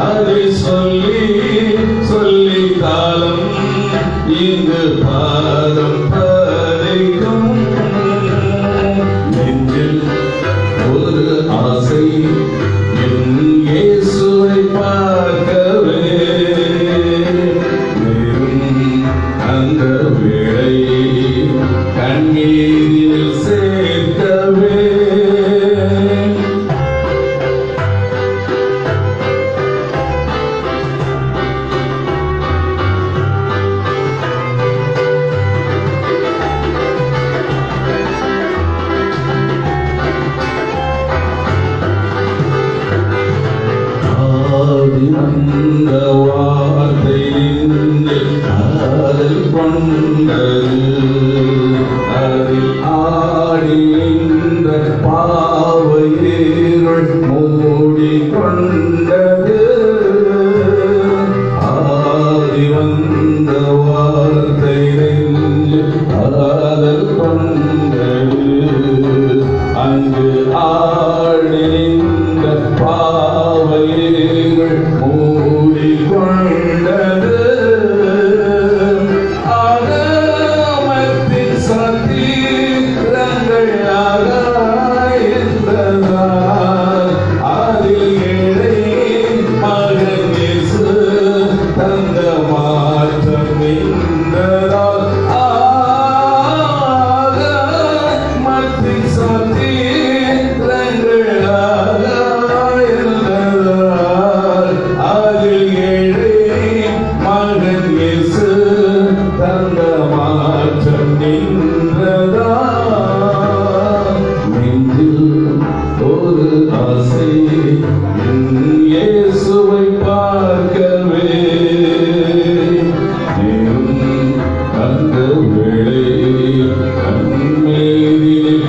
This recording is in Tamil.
அதை சொல்லி சொல்லி காலம் இங்கு பாதம் பறிக்கும். நெஞ்சில் ஒரு ஆசை என் இயேசுவை பார்க்கவே, அந்த வேளை கண்ணீரில் சேர்க்கவே. அந்த வார்த்தை காதல் கொண்டது, அதில் ஆடி இந்த பாவையீருள் மூடி கொண்டது. ஆடி வந்த வார்த்தை காதல் கொண்டது, அங்கு ஆடி இந்த பாவையீருள் மூடி கொண்டது. ஆகமத்தின் சத்திரங்கள் ஆராய்ந்ததால், அதில் ஏழை மகன் இயேசு தந்த மாற்றம் நின்றதால். ஆகமத்தின் சத்திரங்கள் ஆராய்ந்ததால், அதில் ஏழை மகன் இயேசு தந்த மாற்றம் நின்றதால். நெஞ்சில் ஒரு ஆசை என் இயேசுவை பார்க்கவே, அந்த வேளை கண்ணீரில்